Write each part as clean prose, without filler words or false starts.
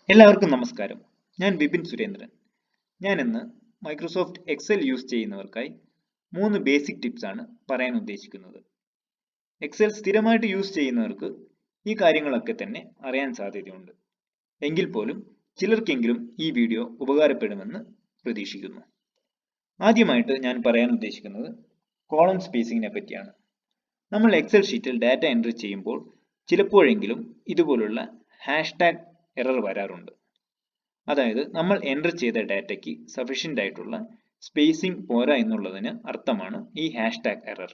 എല്ലാവർക്കും നമസ്കാരം. ഞാൻ വിപിൻ സുരേന്ദ്രൻ. ഞാൻ ഇന്ന് മൈക്രോസോഫ്റ്റ് എക്സൽ യൂസ് ചെയ്യുന്നവർക്കായി 3 ബേസിക് ടിപ്സ് ആണ് പറയാൻ ഉദ്ദേശിക്കുന്നത്. എക്സൽ സ്ഥിരമായിട്ട് യൂസ് ചെയ്യുന്നവർക്ക് ഈ കാര്യങ്ങളൊക്കെ തന്നെ അറിയാൻ സാധ്യതയുണ്ട്. എങ്കിൽ പോലും ചിലർക്കെങ്കിലും ഈ വീഡിയോ ഉപകാരപ്പെടുമെന്ന് പ്രതീക്ഷിക്കുന്നു. ആദ്യമായിട്ട് ഞാൻ പറയാൻ ഉദ്ദേശിക്കുന്നത് കോളം സ്പേസിങ്ങിനെ പറ്റിയാണ്. നമ്മൾ എക്സൽ ഷീറ്റിൽ ഡാറ്റ എൻട്രി ചെയ്യുമ്പോൾ ചിലപ്പോഴെങ്കിലും ഇതുപോലുള്ള ഹാഷ്ടാഗ് എറർ വരാറുണ്ട്. അതായത് നമ്മൾ എൻ്റർ ചെയ്ത ഡാറ്റയ്ക്ക് സഫീഷ്യൻ്റ് ആയിട്ടുള്ള സ്പേസിംഗ് പോരാ എന്നുള്ളതിന് അർത്ഥമാണ് ഈ ഹാഷ്ടാഗ് എറർ.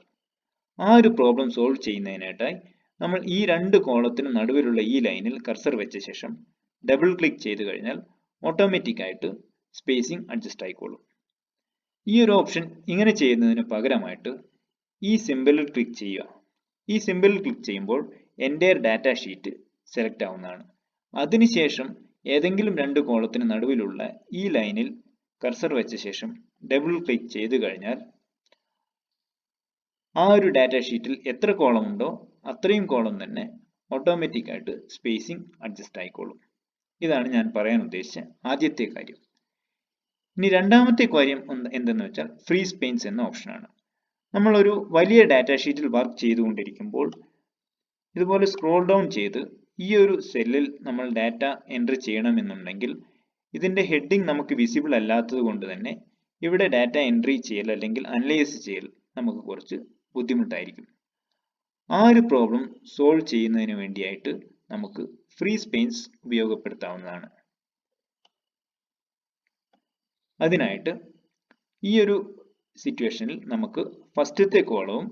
ആ ഒരു പ്രോബ്ലം സോൾവ് ചെയ്യുന്നതിനായിട്ടായി നമ്മൾ ഈ രണ്ട് കോളത്തിനും നടുവിലുള്ള ഈ ലൈനിൽ കർസർ വെച്ച ശേഷം ഡബിൾ ക്ലിക്ക് ചെയ്ത് കഴിഞ്ഞാൽ ഓട്ടോമാറ്റിക് ആയിട്ട് സ്പേസിംഗ് അഡ്ജസ്റ്റ് ആയിക്കോളും. ഈ ഒരു ഓപ്ഷൻ ഇങ്ങനെ ചെയ്യുന്നതിന് പകരമായിട്ട് ഈ സിമ്പിളിൽ ക്ലിക്ക് ചെയ്യുക. ഈ സിമ്പിളിൽ ക്ലിക്ക് ചെയ്യുമ്പോൾ എൻ്റയർ ഡാറ്റ ഷീറ്റ് സെലക്ട് ആവുന്നതാണ്. അതിനുശേഷം ഏതെങ്കിലും രണ്ട് കോളത്തിന് നടുവിലുള്ള ഈ ലൈനിൽ കർസർ വെച്ച ശേഷം ഡബിൾ ക്ലിക്ക് ചെയ്ത് കഴിഞ്ഞാൽ ആ ഒരു ഡാറ്റ ഷീറ്റിൽ എത്ര കോളം ഉണ്ടോ അത്രയും കോളം തന്നെ ഓട്ടോമാറ്റിക് ആയിട്ട് സ്പേസിംഗ് അഡ്ജസ്റ്റ് ആയിക്കോളും. ഇതാണ് ഞാൻ പറയാൻ ഉദ്ദേശിച്ച ആദ്യത്തെ കാര്യം. ഇനി രണ്ടാമത്തെ കാര്യം എന്തെന്ന് വെച്ചാൽ ഫ്രീ സ്പേസ് എന്ന ഓപ്ഷനാണ്. നമ്മൾ ഒരു വലിയ ഡാറ്റ ഷീറ്റിൽ വർക്ക് ചെയ്തുകൊണ്ടിരിക്കുമ്പോൾ ഇതുപോലെ സ്ക്രോൾ ഡൗൺ ചെയ്ത് ഈ ഒരു സെല്ലിൽ നമ്മൾ ഡാറ്റ എൻട്രി ചെയ്യണമെന്നുണ്ടെങ്കിൽ ഇതിന്റെ ഹെഡിങ് നമുക്ക് വിസിബിൾ അല്ലാത്തത് കൊണ്ട് തന്നെ ഇവിടെ ഡാറ്റ എൻട്രി ചെയ്യൽ അല്ലെങ്കിൽ അനലൈസ് ചെയ്യൽ നമുക്ക് കുറച്ച് ബുദ്ധിമുട്ടായിരിക്കും. ആ ഒരു പ്രോബ്ലം സോൾവ് ചെയ്യുന്നതിന് വേണ്ടിയായിട്ട് നമുക്ക് ഫ്രീ സ്പേസ് ഉപയോഗപ്പെടുത്താവുന്നതാണ്. അതിനായിട്ട് ഈ ഒരു സിറ്റുവേഷനിൽ നമുക്ക് ഫസ്റ്റത്തെ കോളവും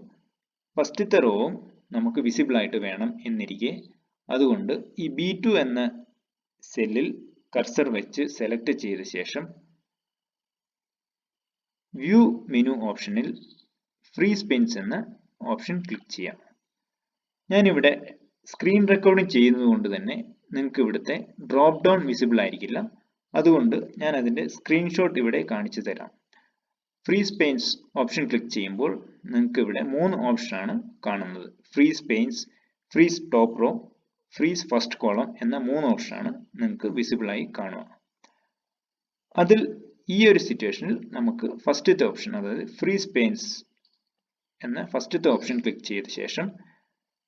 ഫസ്റ്റത്തെ റോവും നമുക്ക് വിസിബിൾ ആയിട്ട് വേണം എന്നിരിക്കെ, അതുകൊണ്ട് ഈ B2 എന്ന സെല്ലിൽ കർസർ വെച്ച് സെലക്ട് ചെയ്ത ശേഷം വ്യൂ മെനു ഓപ്ഷനിൽ ഫ്രീ സ്പേസ് എന്ന ഓപ്ഷൻ ക്ലിക്ക് ചെയ്യാം. ഞാനിവിടെ സ്ക്രീൻ റെക്കോർഡിംഗ് ചെയ്യുന്നത് കൊണ്ട് തന്നെ നിങ്ങൾക്ക് ഇവിടുത്തെ ഡ്രോപ്പ് ഡൗൺ വിസിബിൾ ആയിരിക്കില്ല. അതുകൊണ്ട് ഞാൻ അതിന്റെ സ്ക്രീൻഷോട്ട് ഇവിടെ കാണിച്ചു തരാം. ഫ്രീ സ്പേസ് ഓപ്ഷൻ ക്ലിക്ക് ചെയ്യുമ്പോൾ നിങ്ങൾക്ക് ഇവിടെ 3 ഓപ്ഷനാണ് കാണുന്നത്. Free space, freeze top row, freeze first column എന്ന 3 ഓപ്ഷനാണ് നിങ്ങൾക്ക് വിസിബിൾ ആയി കാണുക. അതിൽ ഈ ഒരു സിറ്റുവേഷനിൽ നമുക്ക് ഫസ്റ്റത്തെ ഓപ്ഷൻ, അതായത് ഫ്രീ സ്പേസ് എന്ന ഫസ്റ്റത്തെ ഓപ്ഷൻ ക്ലിക്ക് ചെയ്ത ശേഷം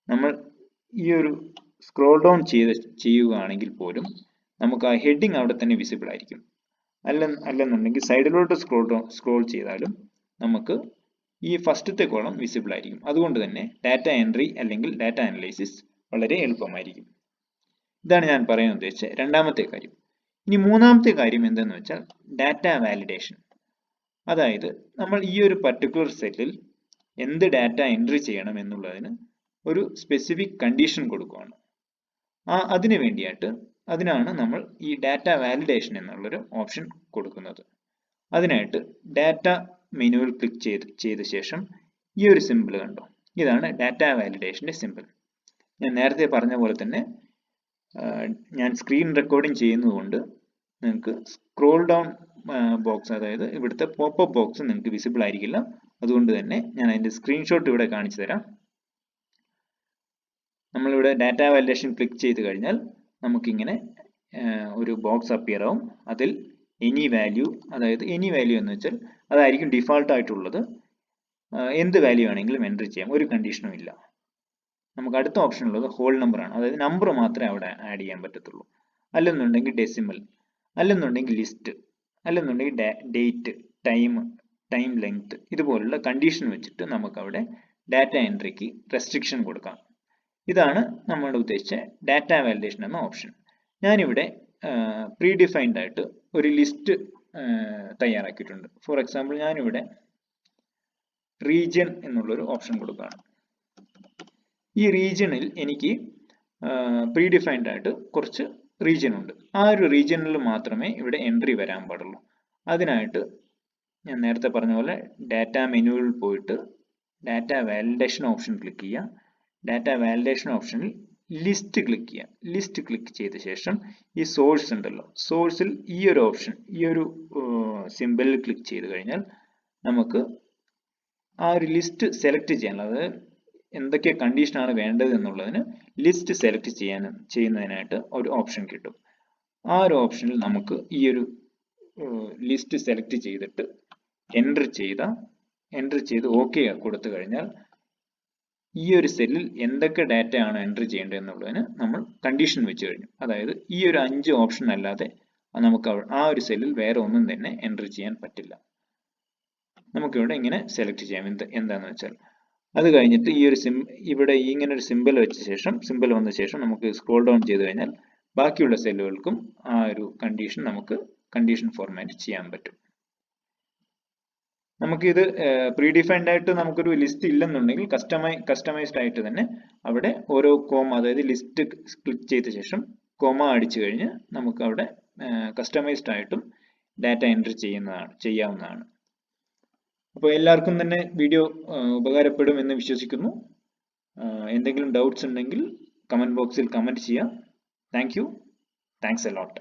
നമ്മൾ ഈ ഒരു സ്ക്രോൾ ഡൗൺ ചെയ്യുകയാണെങ്കിൽ പോലും നമുക്ക് ആ ഹെഡിങ് അവിടെ തന്നെ വിസിബിൾ ആയിരിക്കും. അല്ലെന്നുണ്ടെങ്കിൽ സൈഡിലോട്ട് സ്ക്രോൾ ചെയ്താലും നമുക്ക് ഈ ഫസ്റ്റത്തെ കോളം വിസിബിൾ ആയിരിക്കും. അതുകൊണ്ട് തന്നെ ഡാറ്റ എൻട്രി അല്ലെങ്കിൽ ഡാറ്റ അനലൈസിസ് വളരെ എളുപ്പമായിരിക്കും. ഇതാണ് ഞാൻ പറയാൻ ഉദ്ദേശിച്ച രണ്ടാമത്തെ കാര്യം. ഇനി മൂന്നാമത്തെ കാര്യം എന്തെന്ന് വെച്ചാൽ ഡാറ്റ വാലിഡേഷൻ. അതായത് നമ്മൾ ഈ ഒരു പർട്ടിക്കുലർ സെല്ലിൽ എന്ത് ഡാറ്റ എൻട്രി ചെയ്യണം എന്നുള്ളതിന് ഒരു സ്പെസിഫിക് കണ്ടീഷൻ കൊടുക്കുകയാണ്. അതിനു വേണ്ടിയായിട്ട് അതിനാണ് നമ്മൾ ഈ ഡാറ്റ വാലിഡേഷൻ എന്നുള്ളൊരു ഓപ്ഷൻ കൊടുക്കുന്നത്. അതിനായിട്ട് ഡാറ്റ മെനുവിൽ ക്ലിക്ക് ചെയ്ത ശേഷം ഈ ഒരു സിമ്പിൾ കണ്ടോ, ഇതാണ് ഡാറ്റ വാലിഡേഷന്റെ സിമ്പിൾ. ഞാൻ നേരത്തെ പറഞ്ഞ പോലെ തന്നെ ഞാൻ സ്ക്രീൻ റെക്കോർഡിംഗ് ചെയ്യുന്നതുകൊണ്ട് നിങ്ങൾക്ക് സ്ക്രോൾ ഡൗൺ ബോക്സ്, അതായത് ഇവിടുത്തെ പോപ്പപ്പ് ബോക്സ് നിങ്ങൾക്ക് വിസിബിൾ ആയിരിക്കില്ല. അതുകൊണ്ട് തന്നെ ഞാൻ അതിന്റെ സ്ക്രീൻഷോട്ട് ഇവിടെ കാണിച്ചു തരാം. നമ്മളിവിടെ ഡാറ്റ വാലിഡേഷൻ ക്ലിക്ക് ചെയ്ത് കഴിഞ്ഞാൽ നമുക്കിങ്ങനെ ഒരു ബോക്സ് അപ്പിയർ ആവും. അതിൽ എനി വാല്യൂ, അതായത് എനി വാല്യൂ എന്ന് വെച്ചാൽ അതായിരിക്കും ഡിഫാൾട്ട് ആയിട്ടുള്ളത്. എന്ത് വാല്യൂ ആണെങ്കിലും എൻട്രി ചെയ്യാം, ഒരു കണ്ടീഷനും ഇല്ല. നമുക്ക് അടുത്ത ഓപ്ഷൻ ഉള്ളത് ഹോൾ നമ്പർ ആണ്, അതായത് നമ്പർ മാത്രമേ അവിടെ ആഡ് ചെയ്യാൻ പറ്റത്തുള്ളൂ. അല്ലെന്നുണ്ടെങ്കിൽ ഡെസിമൽ, അല്ലെന്നുണ്ടെങ്കിൽ ലിസ്റ്റ്, അല്ലെന്നുണ്ടെങ്കിൽ ഡേറ്റ്, ടൈം ലെങ്ത്, ഇതുപോലുള്ള കണ്ടീഷൻ വെച്ചിട്ട് നമുക്ക് അവിടെ ഡാറ്റ എൻട്രിക്ക് റെസ്ട്രിക്ഷൻ കൊടുക്കാം. ഇതാണ് നമ്മളുടെ ഉദ്ദേശിച്ച ഡാറ്റ വാലിഡേഷൻ എന്ന ഓപ്ഷൻ. ഞാനിവിടെ പ്രീ ഡിഫൈൻഡ് ആയിട്ട് ഒരു ലിസ്റ്റ് തയ്യാറാക്കിയിട്ടുണ്ട്. ഫോർ എക്സാമ്പിൾ ഞാനിവിടെ റീജിയൻ എന്നുള്ളൊരു ഓപ്ഷൻ കൊടുക്കുകയാണ്. ഈ റീജിയനിൽ എനിക്ക് പ്രീ ഡിഫൈൻഡ് ആയിട്ട് കുറച്ച് റീജിയൻ ഉണ്ട്. ആ ഒരു റീജിയനിൽ മാത്രമേ ഇവിടെ എൻട്രി വരാൻ പാടുള്ളൂ. അതിനായിട്ട് ഞാൻ നേരത്തെ പറഞ്ഞ പോലെ ഡാറ്റ മെനുവിൽ പോയിട്ട് ഡാറ്റ വാലിഡേഷൻ ഓപ്ഷൻ ക്ലിക്ക് ചെയ്യുക. ഡാറ്റ വാലിഡേഷൻ ഓപ്ഷനിൽ ലിസ്റ്റ് ക്ലിക്ക് ചെയ്യുക. ലിസ്റ്റ് ക്ലിക്ക് ചെയ്ത ശേഷം ഈ സോഴ്സ് ഉണ്ടല്ലോ, സോഴ്സിൽ ഈ ഒരു ഓപ്ഷൻ, ഈ ഒരു സിമ്പിളിൽ ക്ലിക്ക് ചെയ്ത് കഴിഞ്ഞാൽ നമുക്ക് ആ ഒരു ലിസ്റ്റ് സെലക്ട് ചെയ്യാൻ, അതായത് എന്തൊക്കെ കണ്ടീഷനാണ് വേണ്ടത് എന്നുള്ളതിന് ലിസ്റ്റ് സെലക്ട് ചെയ്യുന്നതിനായിട്ട് ഒരു ഓപ്ഷൻ കിട്ടും. ആ ഒരു ഓപ്ഷനിൽ നമുക്ക് ഈ ഒരു ലിസ്റ്റ് സെലക്ട് ചെയ്തിട്ട് എൻ്റർ ചെയ്ത് ഓക്കെ കൊടുത്തു കഴിഞ്ഞാൽ ഈ ഒരു സെല്ലിൽ എന്തൊക്കെ ഡാറ്റ ആണ് എൻ്റർ ചെയ്യേണ്ടത് എന്നുള്ളതിന് നമ്മൾ കണ്ടീഷൻ വെച്ച് കഴിഞ്ഞു. അതായത് ഈ ഒരു 5 ഓപ്ഷൻ അല്ലാതെ നമുക്ക് ആ ഒരു സെല്ലിൽ വേറെ ഒന്നും തന്നെ എൻ്റർ ചെയ്യാൻ പറ്റില്ല. നമുക്കിവിടെ ഇങ്ങനെ സെലക്ട് ചെയ്യാം എന്താണെന്ന് വെച്ചാൽ. അത് കഴിഞ്ഞിട്ട് ഈ ഒരു ഇവിടെ ഇങ്ങനെ ഒരു സിമ്പിൾ വെച്ച ശേഷം വന്ന ശേഷം നമുക്ക് സ്ക്രോൾ ഡൗൺ ചെയ്ത് കഴിഞ്ഞാൽ ബാക്കിയുള്ള സെല്ലുകൾക്കും ആ ഒരു കണ്ടീഷൻ നമുക്ക് കണ്ടീഷൻ ഫോർമാറ്റ് ചെയ്യാൻ പറ്റും. നമുക്കിത് പ്രീഡിഫൈൻഡ് ആയിട്ട് നമുക്കൊരു ലിസ്റ്റ് ഇല്ലെന്നുണ്ടെങ്കിൽ കസ്റ്റമൈസ്ഡ് ആയിട്ട് തന്നെ അവിടെ ഓരോ കോമ, അതായത് ലിസ്റ്റ് ക്ലിക്ക് ചെയ്ത ശേഷം കോമ അടിച്ചു കഴിഞ്ഞ് നമുക്ക് അവിടെ കസ്റ്റമൈസ്ഡ് ആയിട്ടും ഡാറ്റ എൻട്രി ചെയ്യാവുന്നതാണ്. അപ്പോൾ എല്ലാവർക്കും തന്നെ വീഡിയോ ഉപകാരപ്പെടും എന്ന് വിശ്വസിക്കുന്നു. എന്തെങ്കിലും ഡൗട്ട്സ് ഉണ്ടെങ്കിൽ കമന്റ് ബോക്സിൽ കമന്റ് ചെയ്യാം. Thanks a lot.